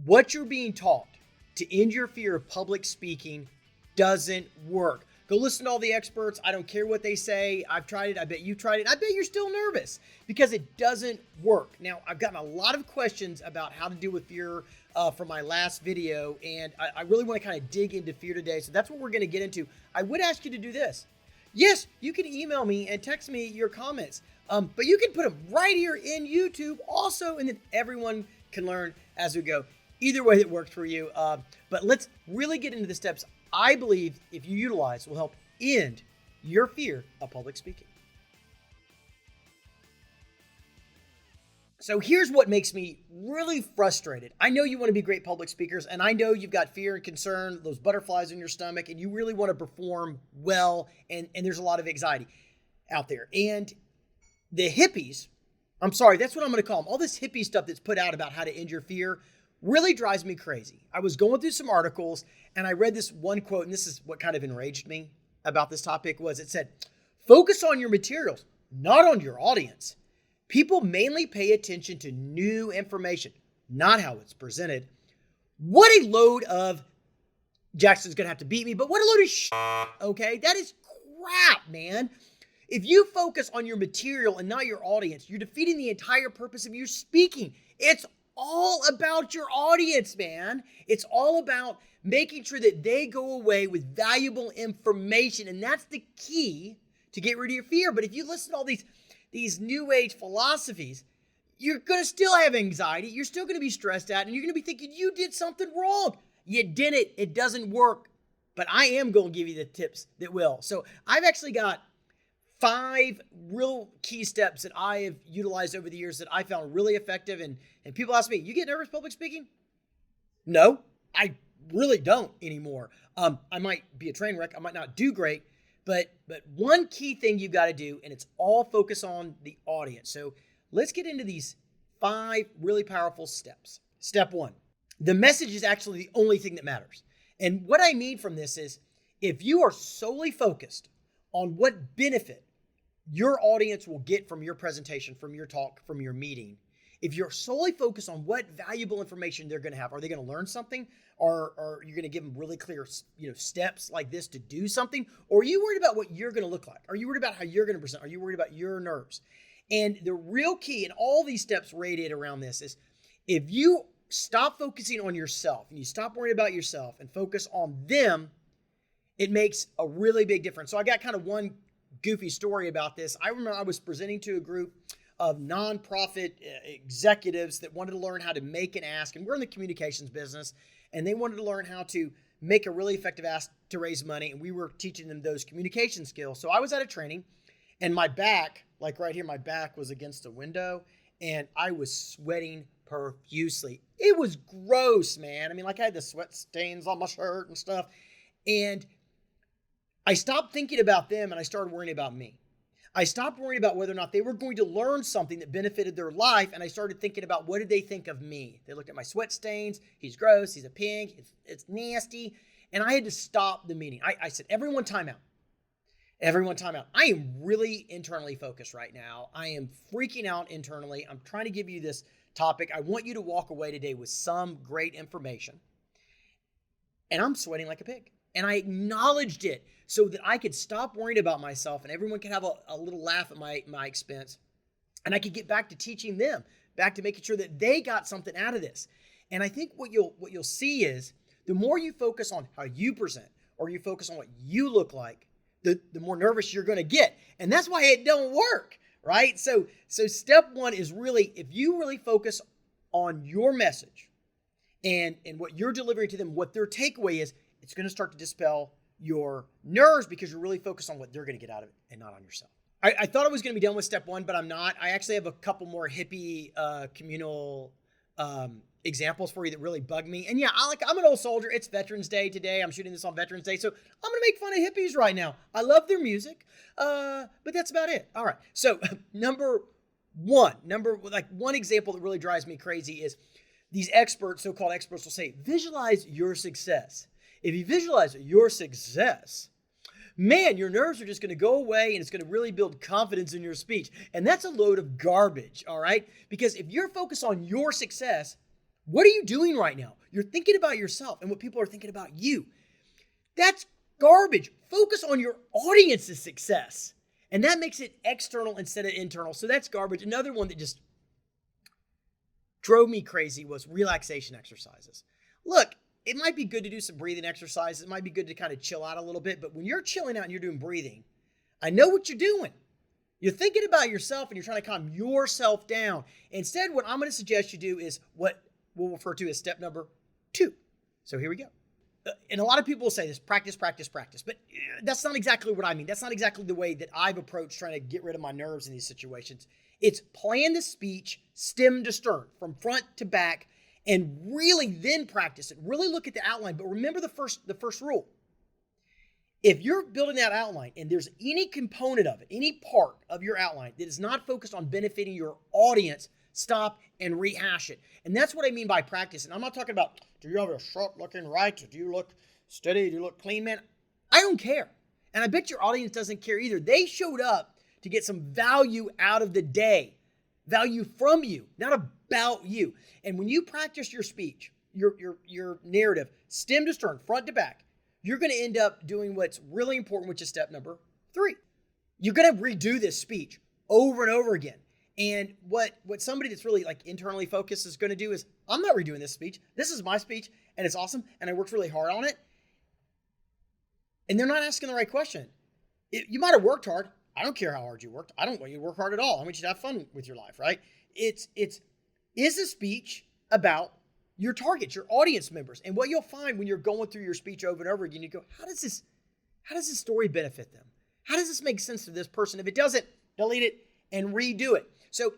What you're being taught to end your fear of public speaking doesn't work. Go listen to all the experts. I don't care what they say. I've tried it. I bet you've tried it. I bet you're still nervous because it doesn't work. Now, I've gotten a lot of questions about how to deal with fear from my last video, and I really want to kind of dig into fear today. So that's what we're going to get into. I would ask you to do this. Yes, you can email me and text me your comments, but you can put them right here in YouTube also, and then everyone can learn as we go. Either way that works for you. But let's really get into the steps I believe if you utilize will help end your fear of public speaking. So here's what makes me really frustrated. I know you want to be great public speakers, and I know you've got fear and concern, those butterflies in your stomach, and you really want to perform well, and there's a lot of anxiety out there. And the hippies, I'm sorry, that's what I'm going to call them, all this hippie stuff that's put out about how to end your fear really drives me crazy. I was going through some articles and I read this one quote, and this is what kind of enraged me about this topic was it said, focus on your materials, not on your audience. People mainly pay attention to new information, not how it's presented. What a load of, Jackson's going to have to beat me, but what a load of shit, okay? That is crap, man. If you focus on your material and not your audience, you're defeating the entire purpose of your speaking. It's all about your audience, man. It's all about making sure that they go away with valuable information. And that's the key to get rid of your fear. But if you listen to all these new age philosophies, you're going to still have anxiety. You're still going to be stressed out, and you're going to be thinking you did something wrong. You didn't. It doesn't work. But I am going to give you the tips that will. So I've actually got 5 real key steps that I have utilized over the years that I found really effective. And people ask me, you get nervous public speaking? No, I really don't anymore. I might be a train wreck. I might not do great. But one key thing you've got to do, and it's all focus on the audience. So let's get into these 5 really powerful steps. Step 1, the message is actually the only thing that matters. And what I mean from this is if you are solely focused on what benefit your audience will get from your presentation, from your talk, from your meeting, if you're solely focused on what valuable information they're going to have, are they going to learn something? Or are you going to give them really clear, steps like this to do something? Or are you worried about what you're going to look like? Are you worried about how you're going to present? Are you worried about your nerves? And the real key, and all these steps radiate around this, is if you stop focusing on yourself and you stop worrying about yourself and focus on them, it makes a really big difference. So I got kind of one goofy story about this. I remember I was presenting to a group of nonprofit executives that wanted to learn how to make an ask, and we're in the communications business, and they wanted to learn how to make a really effective ask to raise money, and we were teaching them those communication skills. So I was at a training, and my back, like right here, my back was against a window, and I was sweating profusely. It was gross, man. I mean, like I had the sweat stains on my shirt and stuff, and I stopped thinking about them and I started worrying about me. I stopped worrying about whether or not they were going to learn something that benefited their life, and I started thinking about what did they think of me. They looked at my sweat stains. He's gross. He's a pig. It's nasty. And I had to stop the meeting. I said, everyone time out. Everyone time out. I am really internally focused right now. I am freaking out internally. I'm trying to give you this topic. I want you to walk away today with some great information. And I'm sweating like a pig. And I acknowledged it so that I could stop worrying about myself and everyone could have a little laugh at my expense. And I could get back to teaching them, back to making sure that they got something out of this. And I think what you'll see is the more you focus on how you present or you focus on what you look like, the more nervous you're going to get. And that's why it don't work, right? So step 1 is really, if you really focus on your message and what you're delivering to them, what their takeaway is, it's going to start to dispel your nerves because you're really focused on what they're going to get out of it and not on yourself. I thought I was going to be done with step 1, but I'm not. I actually have a couple more hippie communal examples for you that really bug me. And yeah, I'm an old soldier. It's Veterans Day today. I'm shooting this on Veterans Day. So I'm going to make fun of hippies right now. I love their music, but that's about it. All right. So number one example that really drives me crazy is these experts, so-called experts, will say, visualize your success. If you visualize your success, man, your nerves are just going to go away and it's going to really build confidence in your speech. And that's a load of garbage, all right? Because if you're focused on your success, What are you doing right now? You're thinking about yourself and what people are thinking about you. That's garbage. Focus on your audience's success. And that makes it external instead of internal. So that's garbage. Another one that just drove me crazy was relaxation exercises. Look, it might be good to do some breathing exercises. It might be good to kind of chill out a little bit. But when you're chilling out and you're doing breathing, I know what you're doing. You're thinking about yourself and you're trying to calm yourself down. Instead, what I'm going to suggest you do is what we'll refer to as step number 2. So here we go. And a lot of people will say this, practice, practice, practice. But that's not exactly what I mean. That's not exactly the way that I've approached trying to get rid of my nerves in these situations. It's plan the speech stem to stern, from front to back, and really then practice it. Really look at the outline. But remember the first rule. If you're building that outline and there's any component of it, any part of your outline that is not focused on benefiting your audience, stop and rehash it. And that's what I mean by practice. And I'm not talking about, do you have a sharp looking right? Do you look steady? Do you look clean, man? I don't care. And I bet your audience doesn't care either. They showed up to get some value out of the day, value from you, not about you. And when you practice your speech, your narrative, stem to stern, front to back, you're going to end up doing what's really important, which is step number 3. You're going to redo this speech over and over again. And what somebody that's really like internally focused is going to do is, I'm not redoing this speech. This is my speech and it's awesome. And I worked really hard on it. And they're not asking the right question. You might have worked hard. I don't care how hard you worked. I don't want you to work hard at all. I want you to have fun with your life, right? Is the speech about your targets, your audience members? And what you'll find when you're going through your speech over and over again, you go, how does this story benefit them? How does this make sense to this person? If it doesn't, delete it and redo it. So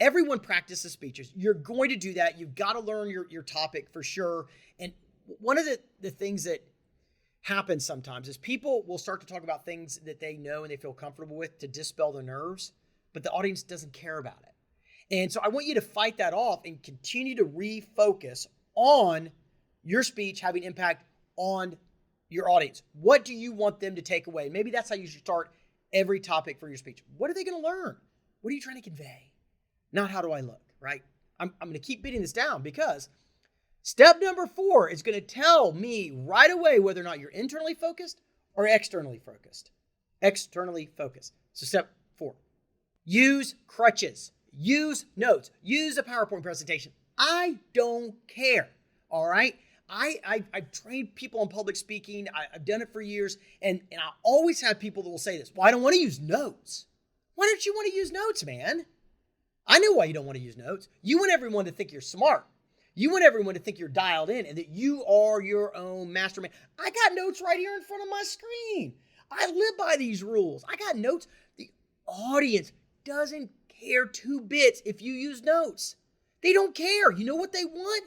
everyone practices speeches. You're going to do that. You've got to learn your topic for sure. And one of the things that happens sometimes is people will start to talk about things that they know and they feel comfortable with to dispel the nerves, but the audience doesn't care about it. And so I want you to fight that off and continue to refocus on your speech having impact on your audience. What do you want them to take away? Maybe that's how you should start every topic for your speech. What are they going to learn? What are you trying to convey? Not how do I look, right? I'm going to keep beating this down because step number 4 is going to tell me right away whether or not you're internally focused or externally focused. Externally focused. So step 4, use crutches, use notes, use a PowerPoint presentation. I don't care, all right? I've trained people in public speaking. I've done it for years, and I always have people that will say this, well, I don't want to use notes. Why don't you want to use notes, man? I know why you don't want to use notes. You want everyone to think you're smart. You want everyone to think you're dialed in and that you are your own mastermind. I got notes right here in front of my screen. I live by these rules. I got notes. The audience doesn't care 2 bits if you use notes. They don't care. You know what they want?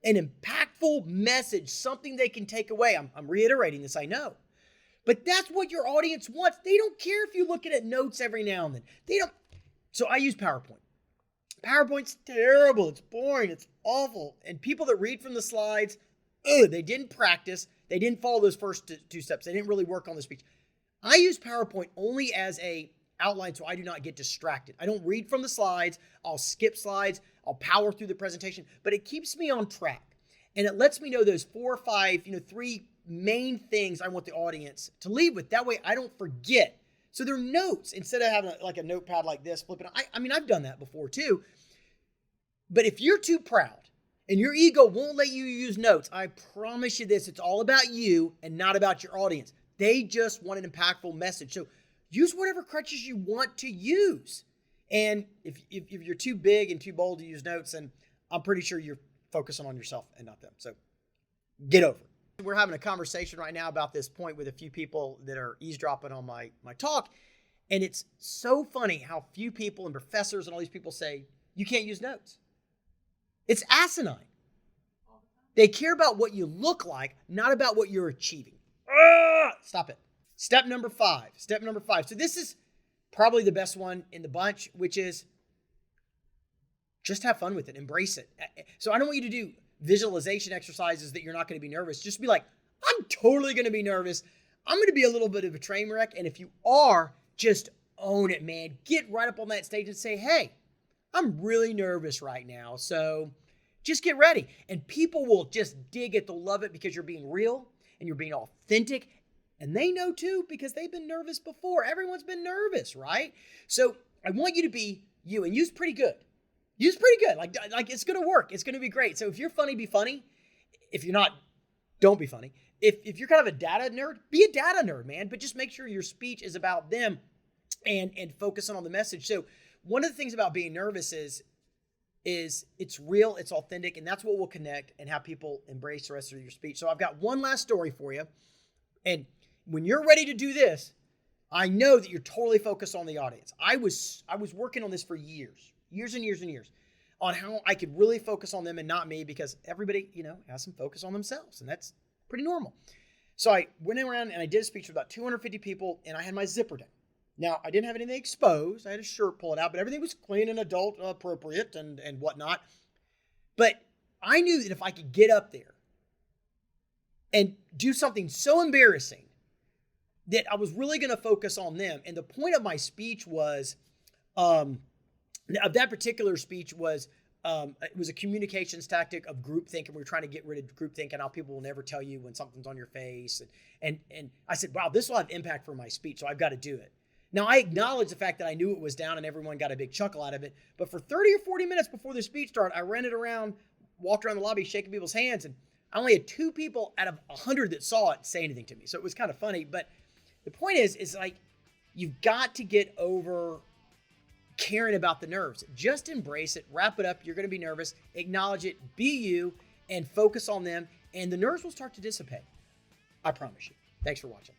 An impactful message, something they can take away. I'm reiterating this, I know. But that's what your audience wants. They don't care if you're looking at notes every now and then. They don't. So I use PowerPoint. PowerPoint's terrible. It's boring. It's awful. And people that read from the slides, they didn't practice. They didn't follow those first 2 steps. They didn't really work on the speech. I use PowerPoint only as a outline so I do not get distracted. I don't read from the slides. I'll skip slides. I'll power through the presentation. But it keeps me on track. And it lets me know those 4 or 5, 3 main things I want the audience to leave with. That way I don't forget. So they're notes instead of having like a notepad like this, flipping. I mean, I've done that before too. But if you're too proud and your ego won't let you use notes, I promise you this, it's all about you and not about your audience. They just want an impactful message. So use whatever crutches you want to use. And if you're too big and too bold to use notes, then I'm pretty sure you're focusing on yourself and not them. So get over it. We're having a conversation right now about this point with a few people that are eavesdropping on my talk. And it's so funny how few people and professors and all these people say, you can't use notes. It's asinine. They care about what you look like, not about what you're achieving. Stop it. Step number 5. So this is probably the best one in the bunch, which is just have fun with it. Embrace it. So I don't want you to do visualization exercises that you're not going to be nervous. Just be like, I'm totally going to be nervous. I'm going to be a little bit of a train wreck. And if you are, just own it, man. Get right up on that stage and say, hey, I'm really nervous right now. So Just get ready. And people will just dig it. They'll love it because you're being real and you're being authentic. And they know too because they've been nervous before. Everyone's been nervous, right? So I want you to be you, and you's pretty good. You's pretty good. Like it's going to work. It's going to be great. So if you're funny, be funny. If you're not, don't be funny. If you're kind of a data nerd, be a data nerd, man. But just make sure your speech is about them and focusing on the message. So one of the things about being nervous is it's real, it's authentic, and that's what will connect and have people embrace the rest of your speech. So I've got one last story for you. And when you're ready to do this, I know that you're totally focused on the audience. I was working on this for years and years on how I could really focus on them and not me, because everybody, has some focus on themselves, and that's pretty normal. So I went around and I did a speech with about 250 people, and I had my zipper down. Now, I didn't have anything exposed. I had a shirt pulling out, but everything was clean and adult appropriate and whatnot. But I knew that if I could get up there and do something so embarrassing that I was really going to focus on them. And the point of my speech was, of that particular speech was, it was a communications tactic of groupthink, and we were trying to get rid of groupthink and how people will never tell you when something's on your face. And I said, wow, this will have impact for my speech, so I've got to do it. Now, I acknowledge the fact that I knew it was down and everyone got a big chuckle out of it. But for 30 or 40 minutes before the speech started, I ran it around, walked around the lobby, shaking people's hands. And I only had 2 people out of 100 that saw it say anything to me. So it was kind of funny. But the point is like, you've got to get over caring about the nerves. Just embrace it. Wrap it up. You're going to be nervous. Acknowledge it. Be you and focus on them. And the nerves will start to dissipate. I promise you. Thanks for watching.